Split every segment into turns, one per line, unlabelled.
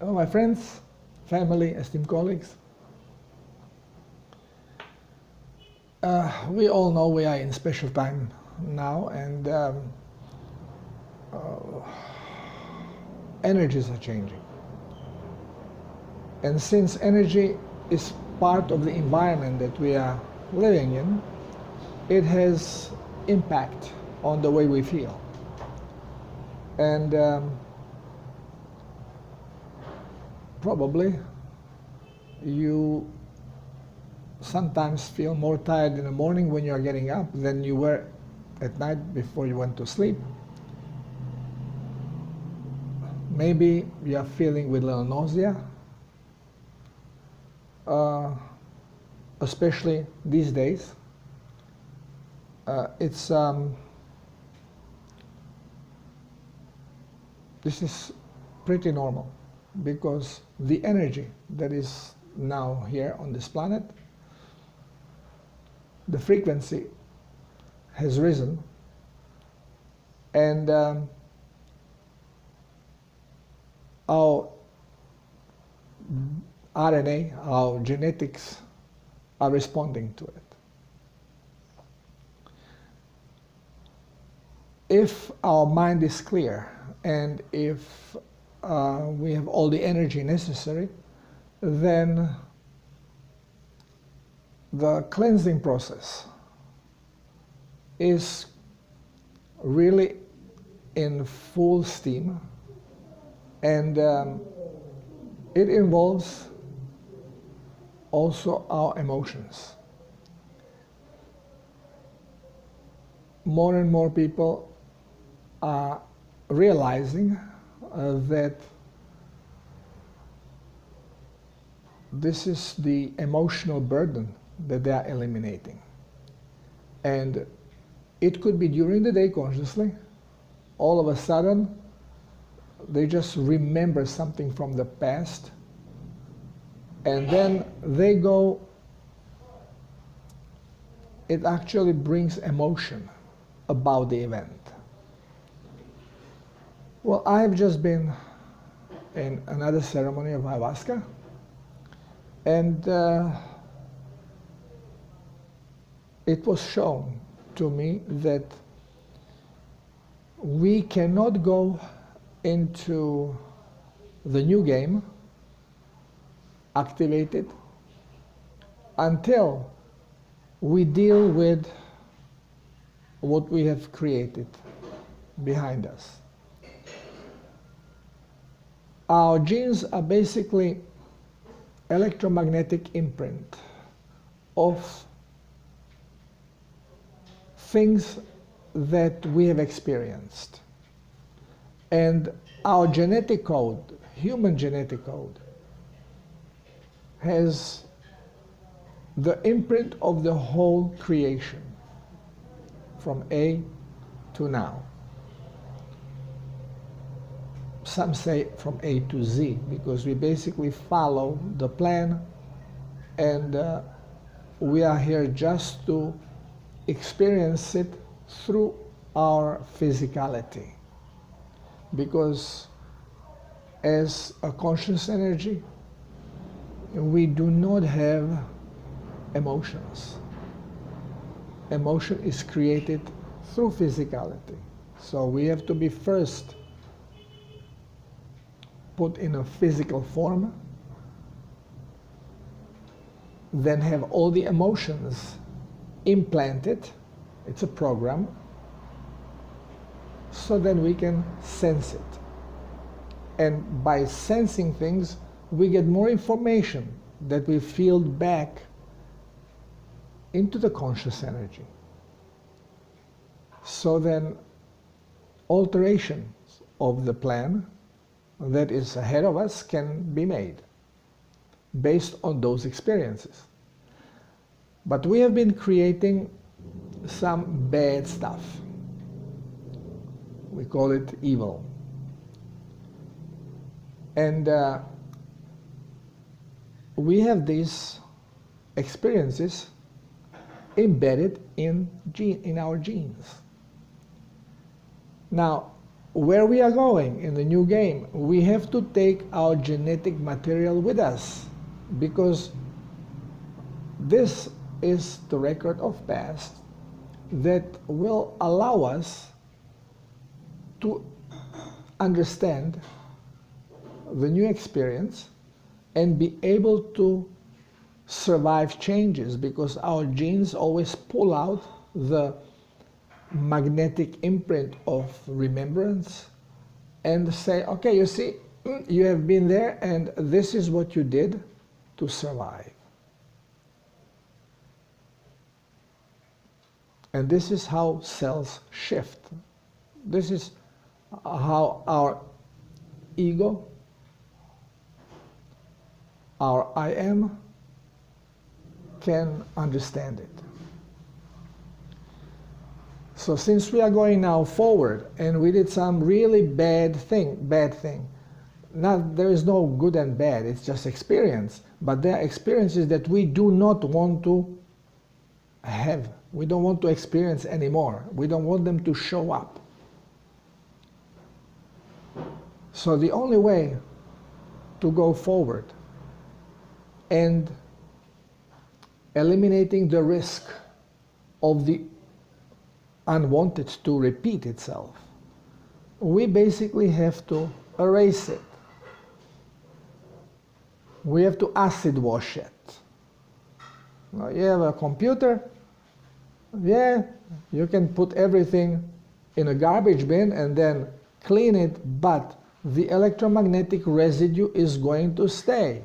Hello, my friends, family, esteemed colleagues. We all know we are in special time now, and energies are changing. And since energy is part of the environment that we are living in, it has impact on the way we feel. And probably you sometimes feel more tired in the morning when you are getting up than you were at night before you went to sleep. Maybe you are feeling with a little nausea, especially these days. This is pretty normal because the energy that is now here on this planet, the frequency has risen, and our RNA, our genetics are responding to it. If our mind is clear and if we have all the energy necessary, then the cleansing process is really in full steam, and it involves also our emotions. More and more people are realizing that this is the emotional burden that they are eliminating. And it could be during the day consciously. All of a sudden, they just remember something from the past, and then they go, it actually brings emotion about the event. Well, I've just been in another ceremony of ayahuasca, and it was shown to me that we cannot go into the new game activated until we deal with what we have created behind us. Our genes are basically electromagnetic imprint of things that we have experienced. And our genetic code, human genetic code, has the imprint of the whole creation from A to now. Some say from A to Z, because we basically follow the plan, and we are here just to experience it through our physicality. Because as a conscious energy, we do not have emotions. Emotion is created through physicality. So we have to be first put in a physical form, then have all the emotions implanted. It's a program, so then we can sense it. And by sensing things, we get more information that we field back into the conscious energy. So then alterations of the plan that is ahead of us can be made based on those experiences. But we have been creating some bad stuff. We call it evil. And we have these experiences embedded in our genes. Now, where we are going in the new game, we have to take our genetic material with us, because this is the record of past that will allow us to understand the new experience and be able to survive changes, because our genes always pull out the magnetic imprint of remembrance and say, okay, you see, you have been there and this is what you did to survive. And this is how cells shift. This is how our ego, our I am, can understand it. So since we are going now forward and we did some really bad thing, there is no good and bad, it's just experience, but there are experiences that we do not want to have. We don't want to experience anymore. We don't want them to show up. So the only way to go forward and eliminating the risk of the unwanted to repeat itself, we basically have to erase it. We have to acid wash it. Now, you have a computer, yeah, you can put everything in a garbage bin and then clean it, but the electromagnetic residue is going to stay.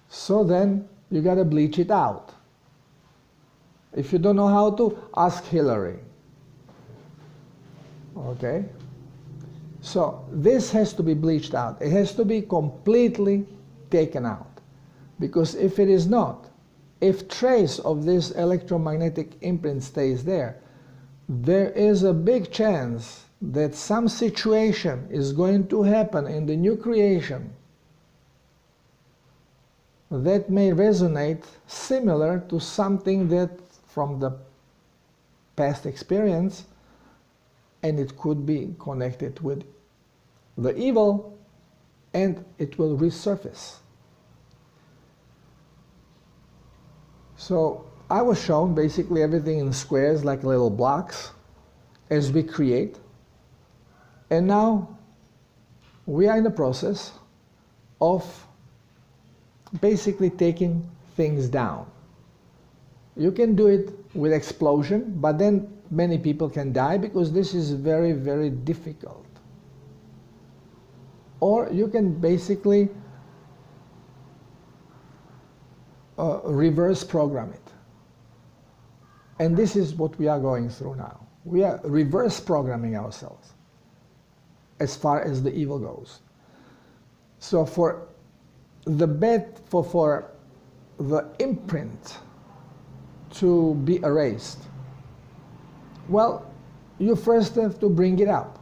So then you got to bleach it out. If you don't know how to, ask Hillary. Okay? So this has to be bleached out. It has to be completely taken out. Because if it is not, if trace of this electromagnetic imprint stays there, there is a big chance that some situation is going to happen in the new creation that may resonate similar to something that from the past experience, and it could be connected with the evil, and it will resurface. So I was shown basically everything in squares, like little blocks, as we create. And now we are in the process of basically taking things down. You can do it with explosion, but then many people can die because this is very, very difficult. Or you can basically reverse program it. And this is what we are going through now. We are reverse programming ourselves as far as the evil goes. So for the for the imprint to be erased, well, you first have to bring it up.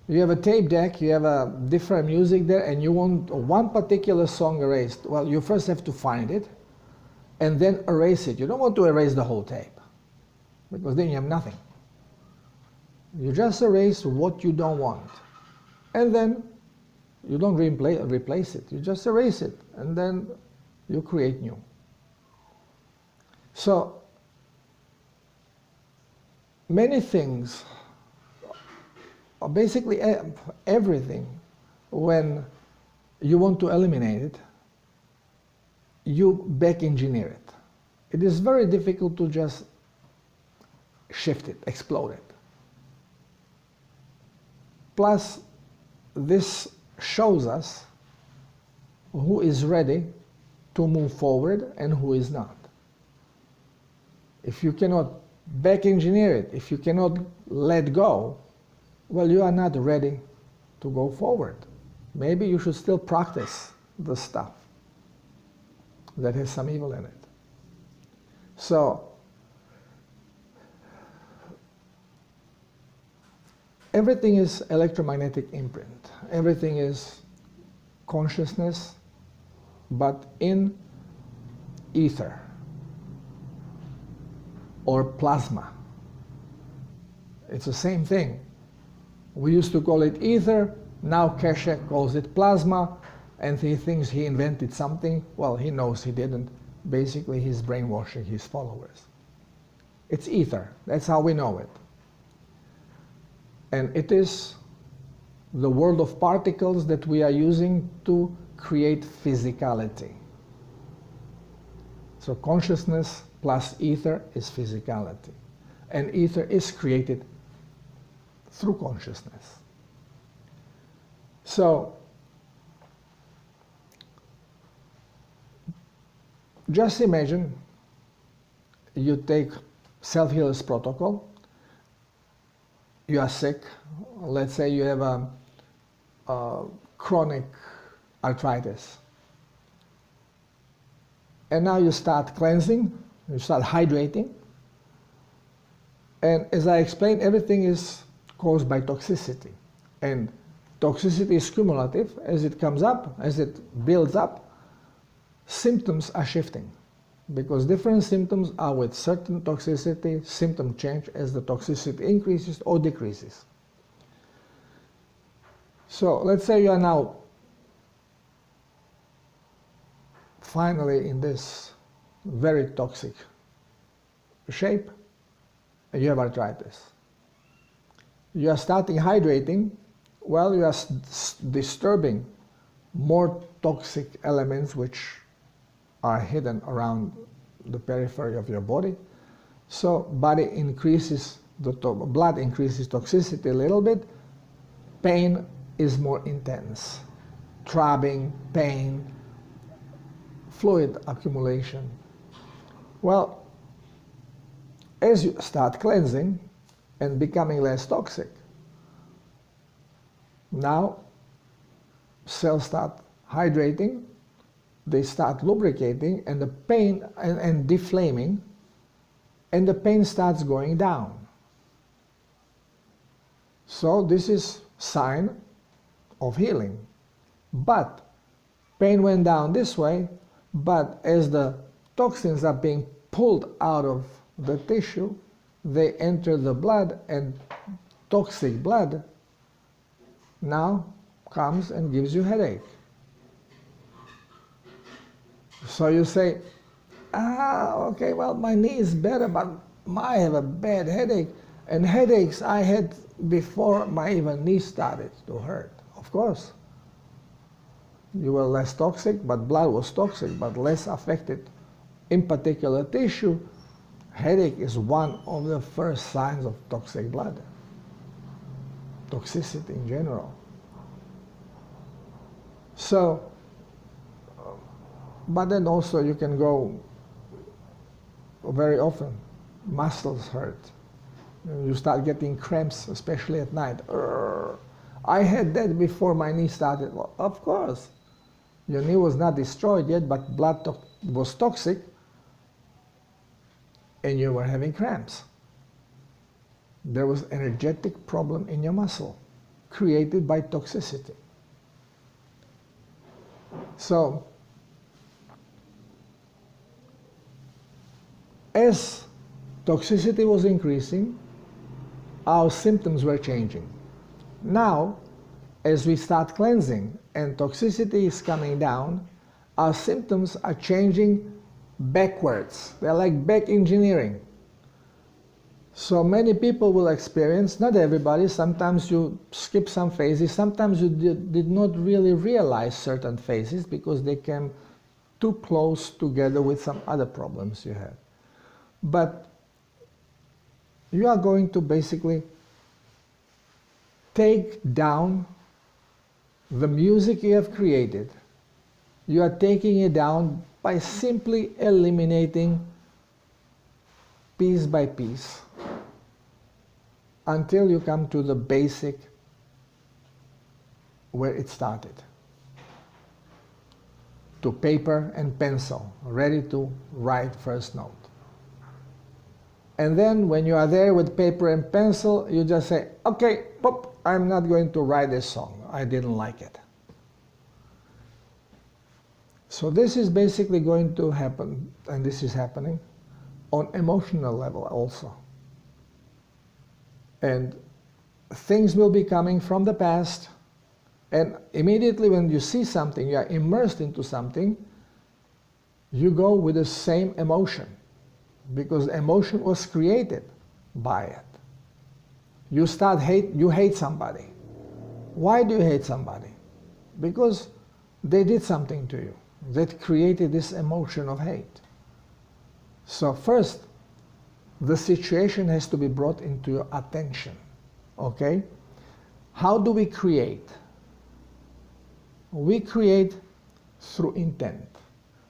You have a tape deck, you have a different music there, and you want one particular song erased. Well, you first have to find it and then erase it. You don't want to erase the whole tape, because then you have nothing. You just erase what you don't want. And then you don't replace it. You just erase it, and then you create new. So many things, basically everything, when you want to eliminate it, you back engineer it. It is very difficult to just shift it, explode it. Plus, this shows us who is ready to move forward and who is not. If you cannot back engineer it, if you cannot let go, well, you are not ready to go forward. Maybe you should still practice the stuff that has some evil in it. So, everything is electromagnetic imprint. Everything is consciousness, but in ether or plasma. It's the same thing. We used to call it ether, now Keshe calls it plasma, and he thinks he invented something. Well, he knows he didn't. Basically, he's brainwashing his followers. It's ether, that's how we know it. And it is the world of particles that we are using to create physicality. So consciousness plus ether is physicality. And ether is created through consciousness. So just imagine you take self-healers protocol, you are sick, let's say you have a chronic arthritis. And now you start cleansing, you start hydrating. And as I explained, everything is caused by toxicity. And toxicity is cumulative. As it comes up, as it builds up, symptoms are shifting. Because different symptoms are with certain toxicity, symptom change as the toxicity increases or decreases. So let's say you are now finally in this very toxic shape, and you have arthritis. You are starting hydrating, well, you are disturbing more toxic elements which are hidden around the periphery of your body. So body increases, blood increases toxicity a little bit, pain is more intense, throbbing, pain, fluid accumulation. Well, as you start cleansing and becoming less toxic, now cells start hydrating, they start lubricating, and the pain and deflaming, and the pain starts going down. So this is sign of healing. But pain went down this way, but as the toxins are being pulled out of the tissue, they enter the blood, and toxic blood now comes and gives you headache. So you say, okay, well, my knee is better, but I have a bad headache. And headaches I had before my even knee started to hurt. Of course. You were less toxic, but blood was toxic, but less affected. In particular tissue, headache is one of the first signs of toxic blood. Toxicity in general. So, but then also you can go very often, muscles hurt. You start getting cramps, especially at night. I had that before my knee started. Well, of course. Your knee was not destroyed yet, but blood was toxic, and you were having cramps. There was an energetic problem in your muscle created by toxicity. So, as toxicity was increasing, our symptoms were changing. Now, as we start cleansing and toxicity is coming down, our symptoms are changing backwards. They're like back engineering. So many people will experience, not everybody, sometimes you skip some phases, sometimes you did not really realize certain phases because they came too close together with some other problems you had. But you are going to basically take down the music you have created. You are taking it down by simply eliminating piece by piece until you come to the basic where it started. To paper and pencil, ready to write first note. And then when you are there with paper and pencil, you just say, okay, pop, I'm not going to write this song. I didn't like it. So this is basically going to happen, and this is happening, on emotional level also. And things will be coming from the past, and immediately when you see something, you are immersed into something, you go with the same emotion, because emotion was created by it. You hate somebody. Why do you hate somebody? Because they did something to you that created this emotion of hate. So first, the situation has to be brought into your attention, okay? How do we create? We create through intent.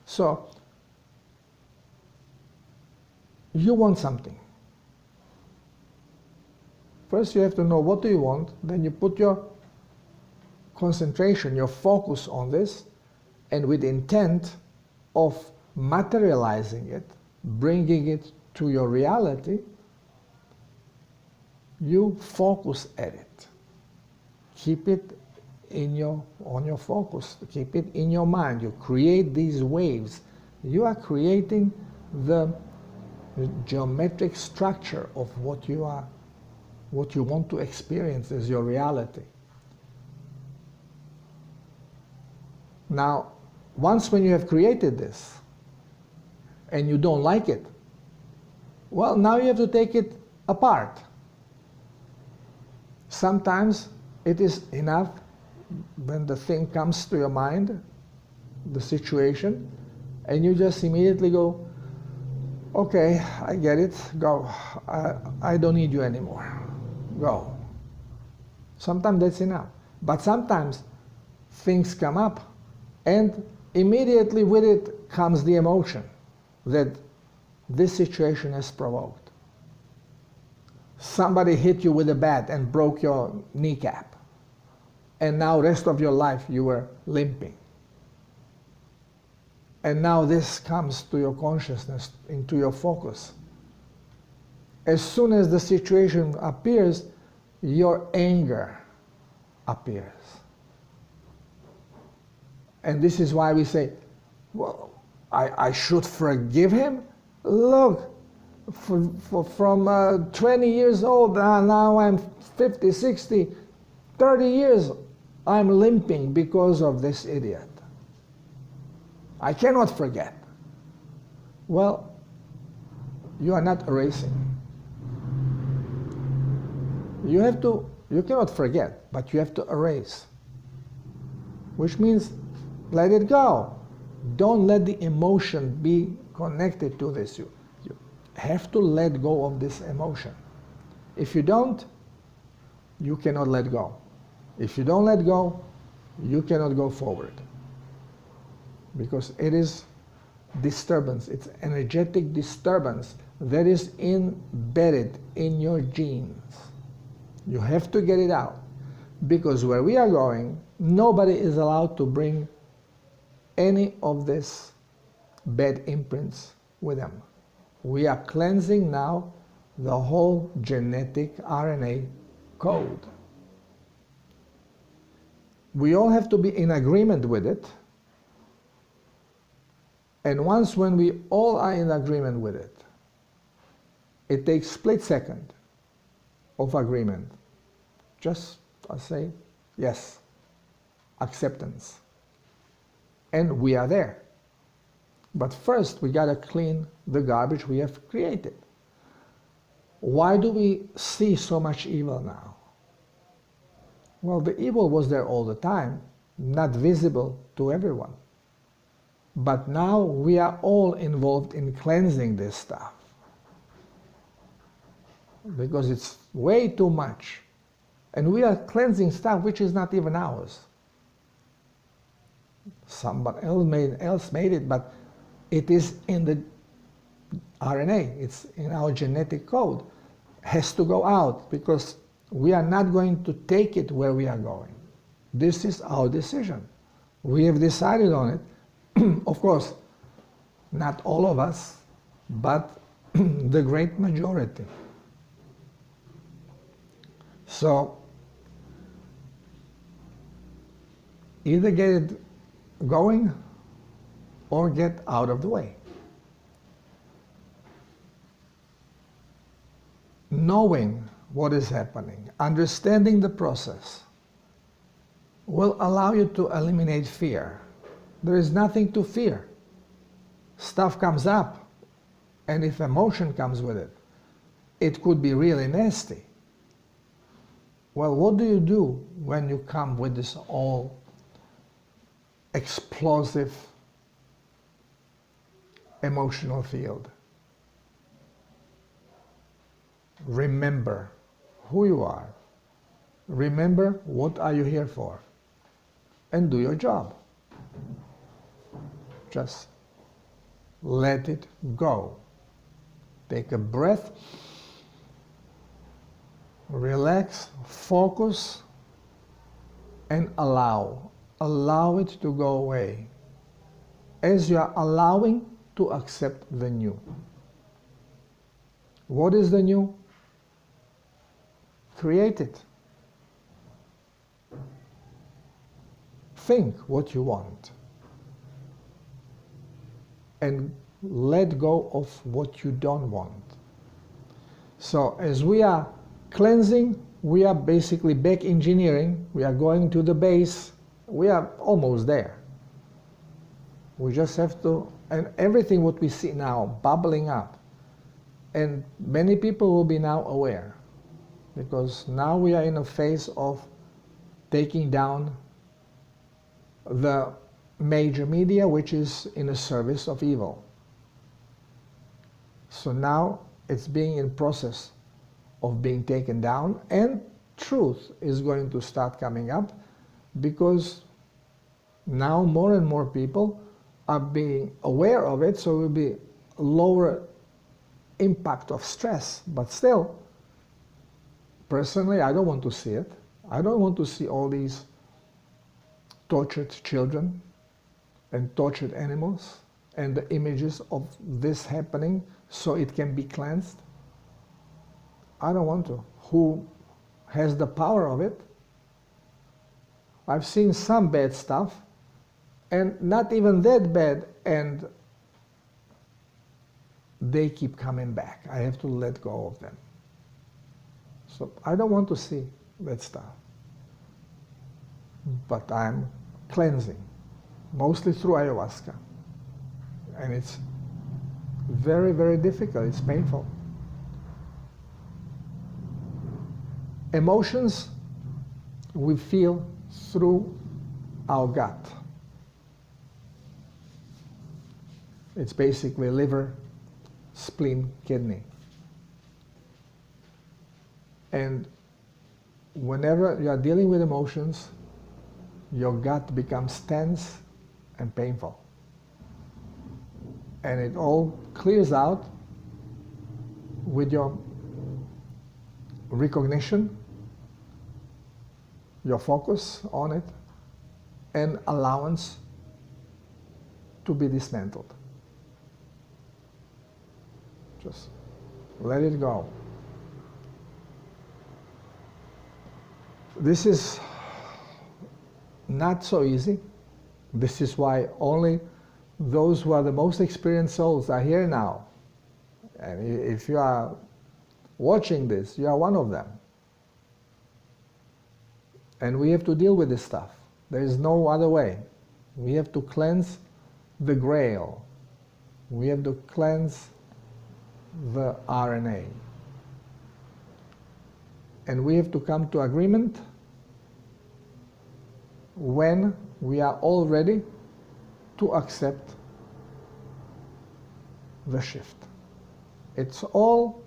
So, you want something. First you have to know what do you want, then you put your concentration, your focus on this, and with intent of materializing it, bringing it to your reality, you focus at it. Keep it on your focus, keep it in your mind. You create these waves. You are creating the geometric structure of what you want to experience as your reality. Now, once when you have created this and you don't like it, well, now you have to take it apart. Sometimes it is enough when the thing comes to your mind, the situation, and you just immediately go, okay, I get it, go. I don't need you anymore. Go. Sometimes that's enough. But sometimes things come up and immediately with it comes the emotion that this situation has provoked. Somebody hit you with a bat and broke your kneecap, and now rest of your life you were limping. And now this comes to your consciousness, into your focus. As soon as the situation appears, your anger appears. And this is why we say, well, I should forgive him? Look, from 20 years old, now I'm 50, 60, 30 years, I'm limping because of this idiot. I cannot forget. Well, you are not erasing. You cannot forget, but you have to erase. Which means let it go. Don't let the emotion be connected to this. You have to let go of this emotion. If you don't, you cannot let go. If you don't let go, you cannot go forward. Because it is disturbance, it's energetic disturbance that is embedded in your genes. You have to get it out. Because where we are going, nobody is allowed to bring any of this bad imprints with them. We are cleansing now the whole genetic RNA code. We all have to be in agreement with it. And once when we all are in agreement with it, it takes split second of agreement. Just I say, yes, acceptance. And we are there. But first we gotta clean the garbage we have created. Why do we see so much evil now? Well, the evil was there all the time, not visible to everyone. But now we are all involved in cleansing this stuff. Because it's way too much. And we are cleansing stuff which is not even ours. Somebody else made it, but it is in the RNA, it's in our genetic code. It has to go out because we are not going to take it where we are going. This is our decision. We have decided on it. Of course, not all of us, but the great majority. So, either get it going or get out of the way. Knowing what is happening, understanding the process, will allow you to eliminate fear. There is nothing to fear. Stuff comes up, and if emotion comes with it, it could be really nasty. Well, what do you do when you come with this all explosive emotional field? Remember who you are. Remember what are you here for, and do your job. Just let it go. Take a breath, relax, focus, and allow. Allow it to go away as you are allowing to accept the new. What is the new? Create it. Think what you want. And let go of what you don't want. So as we are cleansing, we are basically back engineering. We are going to the base. We are almost there. We just have to, and everything what we see now bubbling up, and many people will be now aware, because now we are in a phase of taking down the major media, which is in the service of evil. So now it's being in process of being taken down, and truth is going to start coming up, because now more and more people are being aware of it, so it will be lower impact of stress. But still, personally, I don't want to see it. I don't want to see all these tortured children and tortured animals and the images of this happening so it can be cleansed. I don't want to. Who has the power of it? I've seen some bad stuff, and not even that bad, and they keep coming back. I have to let go of them. So I don't want to see that stuff. But I'm cleansing, mostly through ayahuasca. And it's very, very difficult. It's painful. Emotions we feel through our gut. It's basically liver, spleen, kidney. And whenever you are dealing with emotions, your gut becomes tense and painful. And it all clears out with your recognition, your focus on it, and allowance to be dismantled. Just let it go. This is not so easy. This is why only those who are the most experienced souls are here now. And if you are watching this, you are one of them. And we have to deal with this stuff. There is no other way. We have to cleanse the grail. We have to cleanse the RNA. And we have to come to agreement when we are all ready to accept the shift. It's all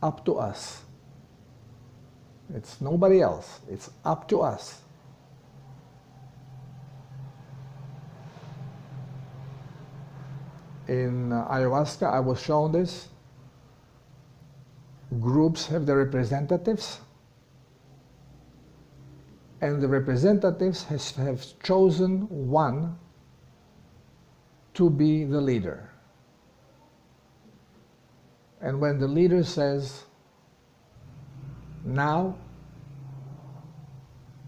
up to us. It's nobody else. It's up to us. In ayahuasca, I was shown this. Groups have their representatives, and the representatives have chosen one to be the leader. And when the leader says, now,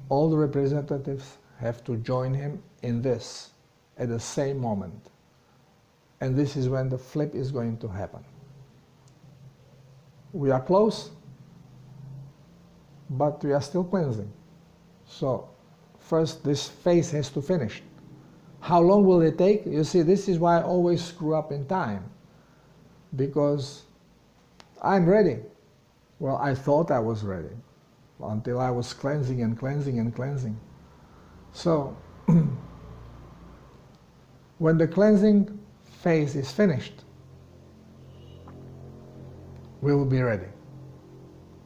all the representatives have to join him in this at the same moment. And this is when the flip is going to happen. We are close. but we are still cleansing. So first this phase has to finish. How long will it take? You see, this is why I always screw up in time, because I'm ready. Well, I thought I was ready until I was cleansing and cleansing and cleansing. So when the cleansing phase is finished, we will be ready.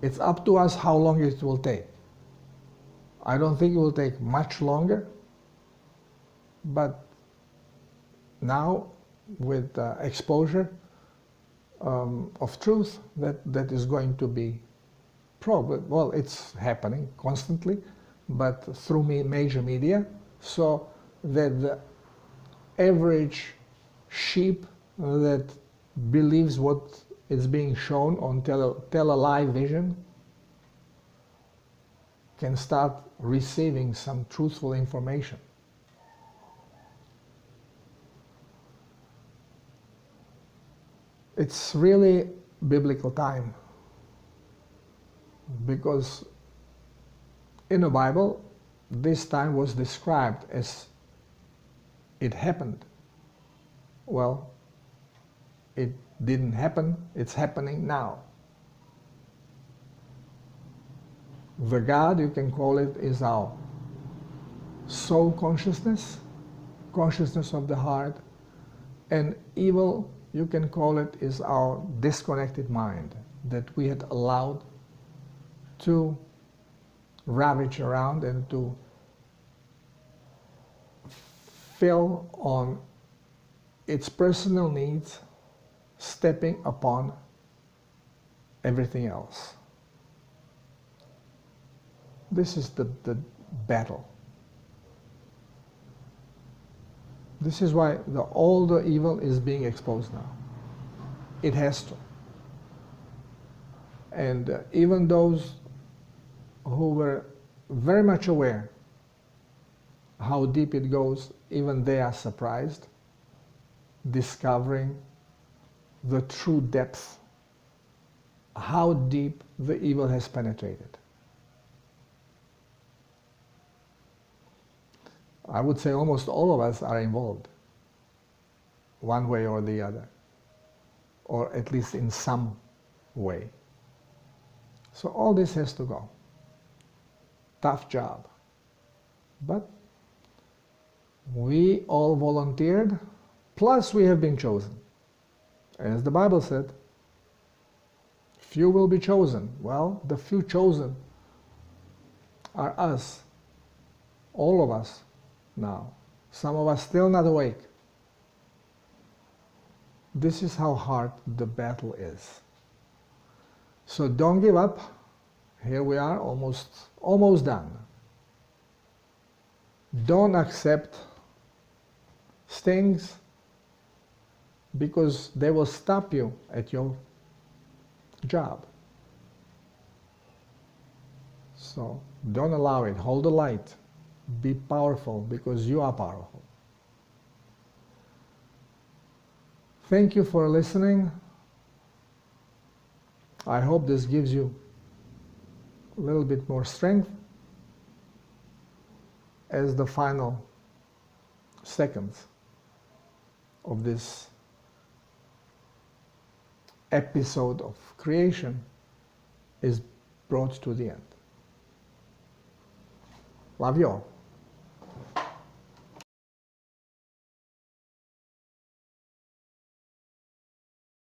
It's up to us how long it will take. I don't think it will take much longer, but now with exposure of truth, that is going to be probably, well, it's happening constantly, but through major media, so that the average sheep that believes what is being shown on tele-live vision can start receiving some truthful information. It's really biblical time, because in the Bible, this time was described as it happened. Well, it didn't happen, it's happening now. The God, you can call it, is our soul consciousness, consciousness of the heart, and evil, you can call it, is our disconnected mind that we had allowed to ravage around and to fill on its personal needs, stepping upon everything else. This is the battle. This is why all the evil is being exposed now. It has to. And even those who were very much aware how deep it goes, even they are surprised, discovering the true depth, how deep the evil has penetrated. I would say almost all of us are involved, one way or the other, or at least in some way. So all this has to go. Tough job. But we all volunteered, plus we have been chosen. As the Bible said, few will be chosen. Well, the few chosen are us, all of us now. Some of us still not awake. This is how hard the battle is. So don't give up. Here we are, almost done. Don't accept stings, because they will stop you at your job. So don't allow it. Hold the light. Be powerful, because you are powerful. Thank you for listening. I hope this gives you a little bit more strength as the final seconds of this episode of creation is brought to the end. Love you all.